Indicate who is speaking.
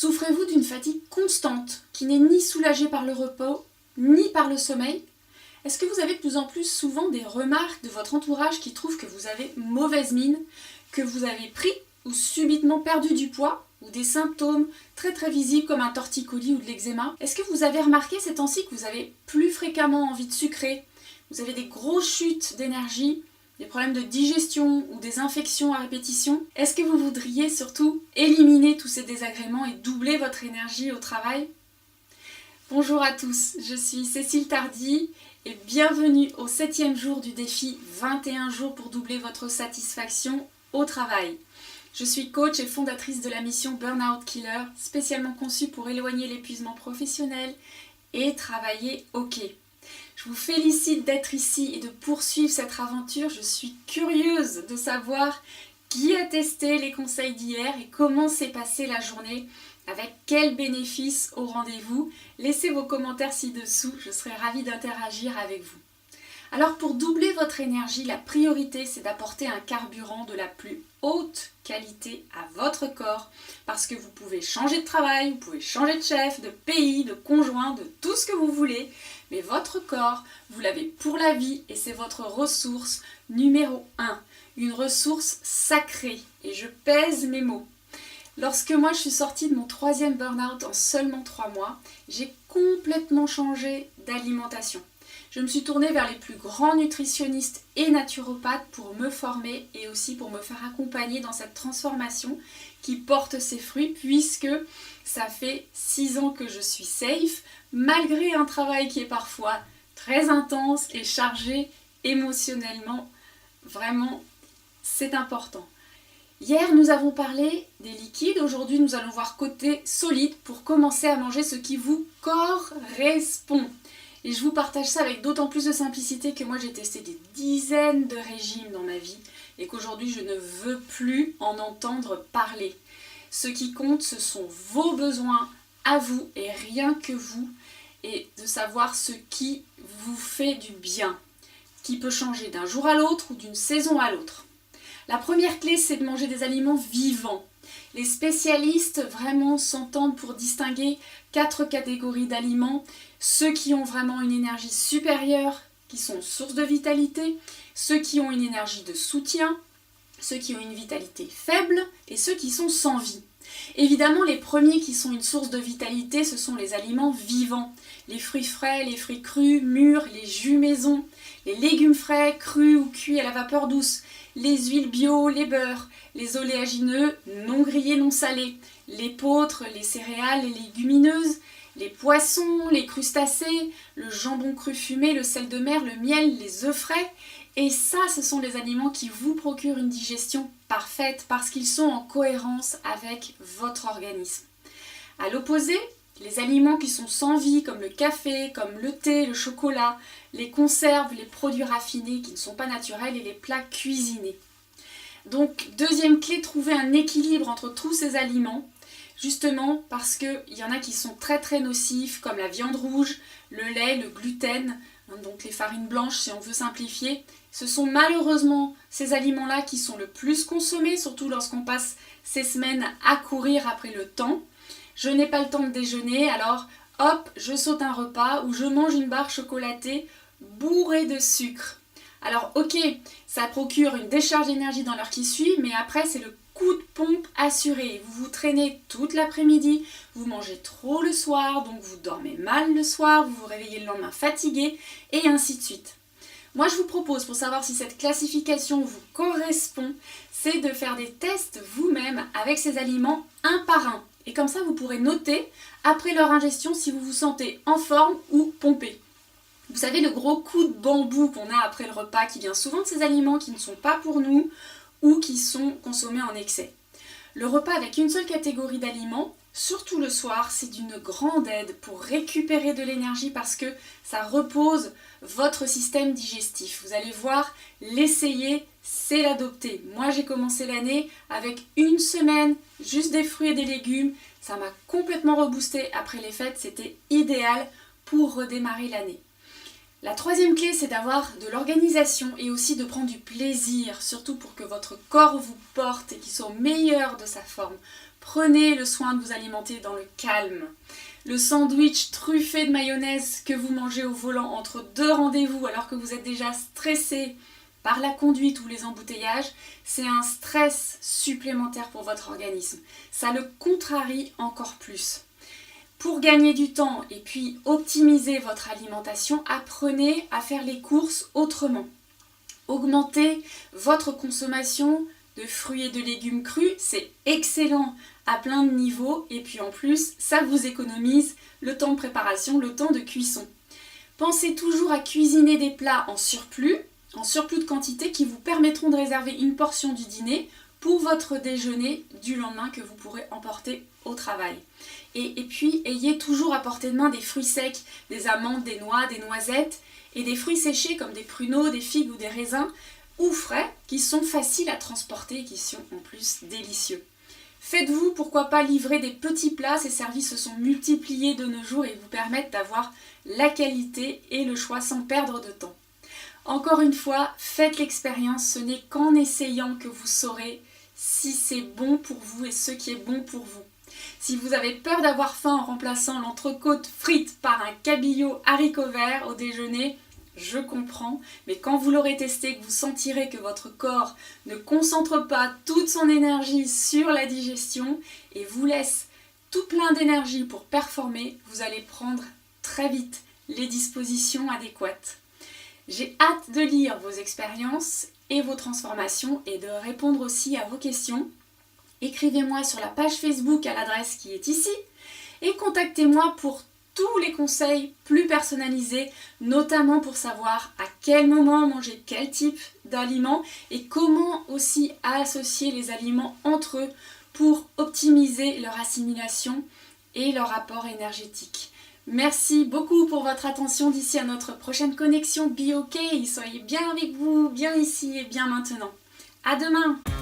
Speaker 1: Souffrez-vous d'une fatigue constante qui n'est ni soulagée par le repos, ni par le sommeil? Est-ce que vous avez de plus en plus souvent des remarques de votre entourage qui trouvent que vous avez mauvaise mine, que vous avez pris ou subitement perdu du poids, ou des symptômes très visibles comme un torticolis ou de l'eczéma? Est-ce que vous avez remarqué ces temps-ci que vous avez plus fréquemment envie de sucrer? Vous avez des grosses chutes d'énergie, des problèmes de digestion ou des infections à répétition? Est-ce que vous voudriez surtout éliminer tous ces désagréments et doubler votre énergie au travail? Bonjour à tous, je suis Cécile Tardy et bienvenue au 7e jour du défi 21 jours pour doubler votre satisfaction au travail. Je suis coach et fondatrice de la mission Burnout Killer, spécialement conçue pour éloigner l'épuisement professionnel et travailler OK. Je vous félicite d'être ici et de poursuivre cette aventure. Je suis curieuse de savoir qui a testé les conseils d'hier et comment s'est passée la journée, avec quels bénéfices au rendez-vous. Laissez vos commentaires ci-dessous, je serai ravie d'interagir avec vous. Alors pour doubler votre énergie, la priorité c'est d'apporter un carburant de la plus haute qualité à votre corps, parce que vous pouvez changer de travail, vous pouvez changer de chef, de pays, de conjoint, de tout ce que vous voulez, mais votre corps, vous l'avez pour la vie et c'est votre ressource numéro 1, une ressource sacrée, et je pèse mes mots. Lorsque moi je suis sortie de mon 3e burn-out en seulement 3 mois, j'ai complètement changé d'alimentation. Je me suis tournée vers les plus grands nutritionnistes et naturopathes pour me former et aussi pour me faire accompagner dans cette transformation qui porte ses fruits, puisque ça fait 6 ans que je suis safe, malgré un travail qui est parfois très intense et chargé émotionnellement. Vraiment, c'est important. Hier, nous avons parlé des liquides. Aujourd'hui, nous allons voir côté solide pour commencer à manger ce qui vous correspond. Et je vous partage ça avec d'autant plus de simplicité que moi j'ai testé des dizaines de régimes dans ma vie et qu'aujourd'hui je ne veux plus en entendre parler. Ce qui compte, ce sont vos besoins à vous et rien que vous, et de savoir ce qui vous fait du bien, qui peut changer d'un jour à l'autre ou d'une saison à l'autre. La première clé, c'est de manger des aliments vivants. Les spécialistes vraiment s'entendent pour distinguer 4 catégories d'aliments. Ceux qui ont vraiment une énergie supérieure, qui sont source de vitalité, ceux qui ont une énergie de soutien, ceux qui ont une vitalité faible et ceux qui sont sans vie. Évidemment, les premiers qui sont une source de vitalité, ce sont les aliments vivants. Les fruits frais, les fruits crus, mûrs, les jus maison, les légumes frais, crus ou cuits à la vapeur douce, les huiles bio, les beurres, les oléagineux non grillés, non salés, l'épeautre, les céréales, les légumineuses, les poissons, les crustacés, le jambon cru fumé, le sel de mer, le miel, les œufs frais. Et ça, ce sont les aliments qui vous procurent une digestion parfaite parce qu'ils sont en cohérence avec votre organisme. À l'opposé, les aliments qui sont sans vie, comme le café, comme le thé, le chocolat, les conserves, les produits raffinés qui ne sont pas naturels et les plats cuisinés. Donc, deuxième clé, trouver un équilibre entre tous ces aliments, justement parce qu'il y en a qui sont très nocifs, comme la viande rouge, le lait, le gluten, donc les farines blanches si on veut simplifier. Ce sont malheureusement ces aliments-là qui sont le plus consommés, surtout lorsqu'on passe ces semaines à courir après le temps. Je n'ai pas le temps de déjeuner, alors hop, je saute un repas ou je mange une barre chocolatée bourrée de sucre. Alors ok, ça procure une décharge d'énergie dans l'heure qui suit, mais après c'est le coup de pompe assuré. Vous vous traînez toute l'après-midi, vous mangez trop le soir, donc vous dormez mal le soir, vous vous réveillez le lendemain fatigué, et ainsi de suite. Moi je vous propose, pour savoir si cette classification vous correspond, c'est de faire des tests vous-même avec ces aliments un par un. Et comme ça vous pourrez noter, après leur ingestion, si vous vous sentez en forme ou pompé. Vous savez, le gros coup de bambou qu'on a après le repas qui vient souvent de ces aliments qui ne sont pas pour nous ou qui sont consommés en excès. Le repas avec une seule catégorie d'aliments, surtout le soir, c'est d'une grande aide pour récupérer de l'énergie parce que ça repose votre système digestif. Vous allez voir, l'essayer, c'est l'adopter. Moi, j'ai commencé l'année avec une semaine, juste des fruits et des légumes. Ça m'a complètement reboosté après les fêtes. C'était idéal pour redémarrer l'année. La troisième clé, c'est d'avoir de l'organisation et aussi de prendre du plaisir, surtout pour que votre corps vous porte et qu'il soit au meilleur de sa forme. Prenez le soin de vous alimenter dans le calme. Le sandwich truffé de mayonnaise que vous mangez au volant entre deux rendez-vous alors que vous êtes déjà stressé par la conduite ou les embouteillages, c'est un stress supplémentaire pour votre organisme. Ça le contrarie encore plus. Pour gagner du temps et puis optimiser votre alimentation, apprenez à faire les courses autrement. Augmentez votre consommation de fruits et de légumes crus, c'est excellent à plein de niveaux et puis en plus, ça vous économise le temps de préparation, le temps de cuisson. Pensez toujours à cuisiner des plats en surplus de quantité qui vous permettront de réserver une portion du dîner pour votre déjeuner du lendemain que vous pourrez emporter au travail. Et puis, ayez toujours à portée de main des fruits secs, des amandes, des noix, des noisettes et des fruits séchés comme des pruneaux, des figues ou des raisins ou frais qui sont faciles à transporter et qui sont en plus délicieux. Faites-vous pourquoi pas livrer des petits plats, ces services se sont multipliés de nos jours et vous permettent d'avoir la qualité et le choix sans perdre de temps. Encore une fois, faites l'expérience, ce n'est qu'en essayant que vous saurez si c'est bon pour vous et ce qui est bon pour vous. Si vous avez peur d'avoir faim en remplaçant l'entrecôte frite par un cabillaud haricots verts au déjeuner, je comprends, mais quand vous l'aurez testé, que vous sentirez que votre corps ne concentre pas toute son énergie sur la digestion et vous laisse tout plein d'énergie pour performer, vous allez prendre très vite les dispositions adéquates. J'ai hâte de lire vos expériences et vos transformations et de répondre aussi à vos questions. Écrivez-moi sur la page Facebook à l'adresse qui est ici et contactez-moi pour tous les conseils plus personnalisés, notamment pour savoir à quel moment manger quel type d'aliments et comment aussi associer les aliments entre eux pour optimiser leur assimilation et leur apport énergétique. Merci beaucoup pour votre attention. D'ici à notre prochaine connexion Be OK. Soyez bien avec vous, bien ici et bien maintenant. À demain!